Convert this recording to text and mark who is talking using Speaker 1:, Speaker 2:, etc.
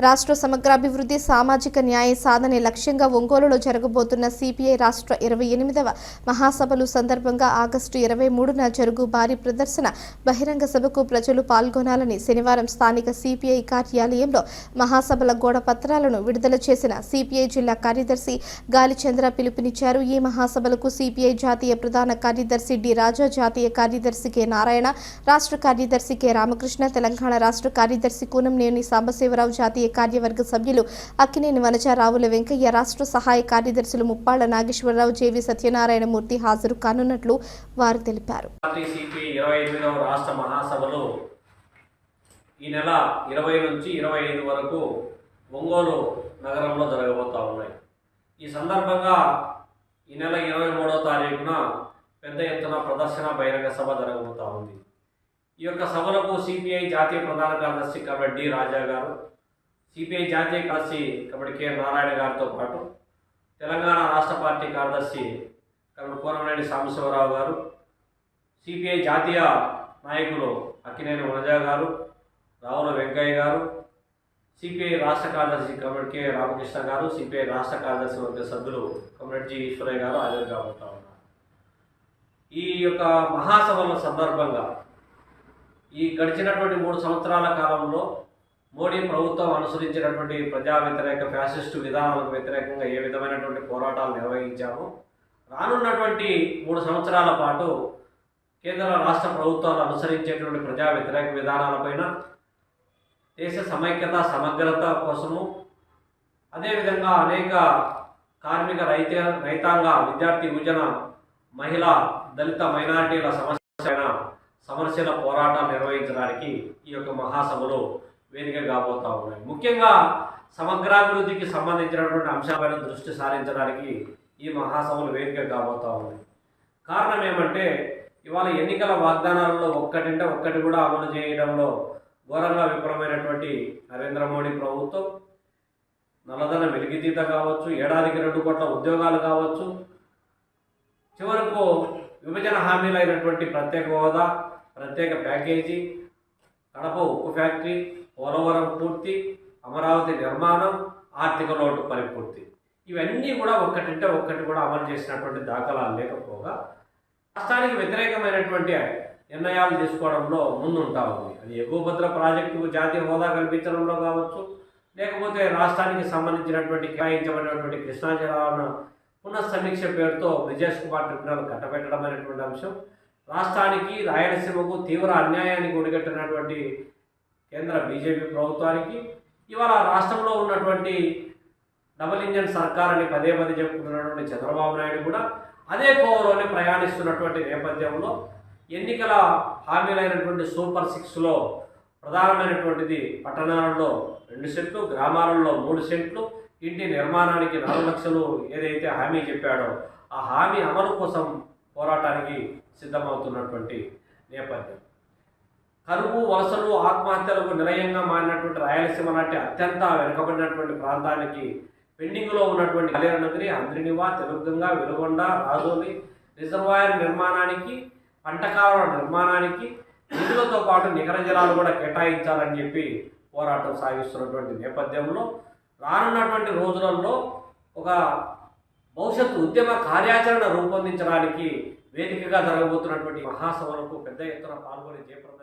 Speaker 1: రాష్ట్ర సమగ్రాభివృద్ధి సామాజిక న్యాయ సాధనే లక్ష్యంగా ఒంగోలులో జరగబోతున్న సిపిఐ రాష్ట్ర 28వ మహాసభలు సందర్భంగా ఆగస్టు 23న జరుగు భారీ ప్రదర్శన బహిరంగ సభకు ప్రజలు పాల్గొనాలని శనివారం స్థానిక సిపిఐ కార్యాలయంలో మహాసభల గోడ పత్రాలను విడుదల చేసిన సిపిఐ జిల్లా కార్యదర్శి గాలిచంద్ర పిలుపునిచ్చారు. ఈ మహాసభలకు సిపిఐ జాతీయ ప్రధాన కార్యదర్శి డి రాజా, జాతీయ కార్యదర్శి కె నారాయణ, రాష్ట్ర కార్యదర్శి కె రామకృష్ణ, తెలంగాణ రాష్ట్ర కార్యదర్శి కూనంనేని సాంబశివరావు, జాతీయ కార్యవర్గ సభ్యులు అక్కినేని వనజ, రావుల వెంకయ్య, రాష్ట్ర సహాయ కార్యదర్శులు ముప్పాళ్ల నాగేశ్వరరావు, జేవి సత్యనారాయణమూర్తి హాజరు కానున్నట్లు వారు తెలిపారు.
Speaker 2: రాష్ట్ర మహాసభలు ఈ నెల 20 నుంచి 25 వరకు ఒంగోలు నగరంలో జరగబోతా ఉన్నాయి. ఈ సందర్భంగా ఈ నెల 23వ తారీఖున పెద్ద ఎత్తున ప్రదర్శన బహిరంగ సభ జరగబోతా ఉంది. ఈ యొక్క సభలకు సిపిఐ జాతీయ ప్రధాన కార్యదర్శి కబడ్డీ డి రాజా గారు, సిపిఐ జాతీయ కార్యదర్శి కబడ్డీ కె నారాయణ గారితో పాటు తెలంగాణ రాష్ట్ర పార్టీ కార్యదర్శి కూనంనేని సాంబశివరావు గారు, సిపిఐ జాతీయ నాయకులు అక్కినేని వనజ గారు, రావుల వెంకయ్య గారు, సిపిఐ రాష్ట్ర కార్యదర్శి కబడ్డీ కె రామకృష్ణ గారు, సిపిఐ రాష్ట్ర కార్యదర్శి వర్గ సభ్యులు కబడ్డీ జి ఈశ్వరయ్య గారు హాజరు కాబోతా ఉన్నారు. ఈ యొక్క మహాసభల సందర్భంగా ఈ గడిచినటువంటి 3 సంవత్సరాల కాలంలో మోడీ ప్రభుత్వం అనుసరించినటువంటి ప్రజా వ్యతిరేక ఫ్యాసిస్టు విధానాలకు వ్యతిరేకంగా ఏ విధమైనటువంటి పోరాటాలు నిర్వహించామో, రానున్నటువంటి 3 సంవత్సరాల పాటు కేంద్ర రాష్ట్ర ప్రభుత్వాలు అనుసరించేటువంటి ప్రజా వ్యతిరేక విధానాలపైన దేశ సమైక్యత సమగ్రత కోసము, అదేవిధంగా అనేక కార్మిక రైతాంగ విద్యార్థి యువజన మహిళా దళిత మైనారిటీల సమస్యల పోరాటాలు నిర్వహించడానికి ఈ యొక్క మహాసభలు వేదిక కాబోతా ఉన్నాయి. ముఖ్యంగా సమగ్రాభివృద్ధికి సంబంధించినటువంటి అంశాలపైన దృష్టి సారించడానికి ఈ మహాసభలు వేదిక కాబోతా ఉన్నాయి. కారణం ఏమంటే, ఇవాళ ఎన్నికల వాగ్దానాలలో ఒక్కటంటే ఒక్కటి కూడా అమలు చేయడంలో ఘోరంగా విఫలమైనటువంటి నరేంద్ర మోడీ ప్రభుత్వం నల్లధన వెలికితీత కావచ్చు, ఏడాదికి 2 కోట్ల ఉద్యోగాలు కావచ్చు, చివరకు విభజన హామీలైనటువంటి ప్రత్యేక హోదా, ప్రత్యేక ప్యాకేజీ, కడప ఉక్కు ఫ్యాక్టరీ, పోలవరం పూర్తి, అమరావతి నిర్మాణం, ఆర్థిక లోటు పరిపూర్తి, ఇవన్నీ కూడా ఒక్కటింటే ఒక్కటి కూడా అమలు చేసినటువంటి దాఖలాలు లేకపోగా రాష్ట్రానికి వ్యతిరేకమైనటువంటి నిర్ణయాలు తీసుకోవడంలో ముందుంటా ఉంది. అది ఎగువ భద్ర ప్రాజెక్టుకు జాతీయ హోదా కల్పించడంలో కావచ్చు, లేకపోతే రాష్ట్రానికి సంబంధించినటువంటి కేటాయించబడినటువంటి కృష్ణా జలాలను పునఃసమీక్ష పేరుతో బ్రిజేష్ కుమార్ ట్రిబ్యునల్ కట్టబెట్టడం అనేటువంటి అంశం, రాష్ట్రానికి రాయలసీమకు తీవ్ర అన్యాయానికి ఒడిగట్టినటువంటి కేంద్ర బీజేపీ ప్రభుత్వానికి, ఇవాళ రాష్ట్రంలో ఉన్నటువంటి డబుల్ ఇంజన్ సర్కార్ అని పదే చెప్పుకుంటున్నటువంటి చంద్రబాబు నాయుడు కూడా అదే కోవలోనే ప్రయాణిస్తున్నటువంటి నేపథ్యంలో ఎన్నికల హామీలైనటువంటి సూపర్ 6లో ప్రధానమైనటువంటిది పట్టణాలలో 2 సెంట్లు, గ్రామాలలో 3 సెంట్లు, ఇంటి నిర్మాణానికి 4 లక్షలు ఏదైతే హామీ చెప్పాడో ఆ హామీ అమలు కోసం పోరాటానికి సిద్ధమవుతున్నటువంటి నేపథ్యం. కరువు, వలసలు, ఆత్మహత్యలకు నిలయంగా మారినటువంటి రాయలసీమ లాంటి అత్యంత వెనుకబడినటువంటి ప్రాంతానికి పెండింగ్లో ఉన్నటువంటి నగరి, అంద్రినివా, తెలుగుగంగా, వెలుగొండ, రాజోలి రిజర్వాయర్ నిర్మాణానికి, పంటకాలువ నిర్మాణానికి నిధులతో పాటు నికర జలాలు కూడా కేటాయించాలని చెప్పి పోరాటం సాగిస్తున్నటువంటి నేపథ్యంలో రానున్నటువంటి రోజులలో ఒక భవిష్యత్తు ఉద్యమ కార్యాచరణ రూపొందించడానికి వేదికగా జరగబోతున్నటువంటి మహాసభలకు పెద్ద ఎత్తున పాల్గొని జయప్రద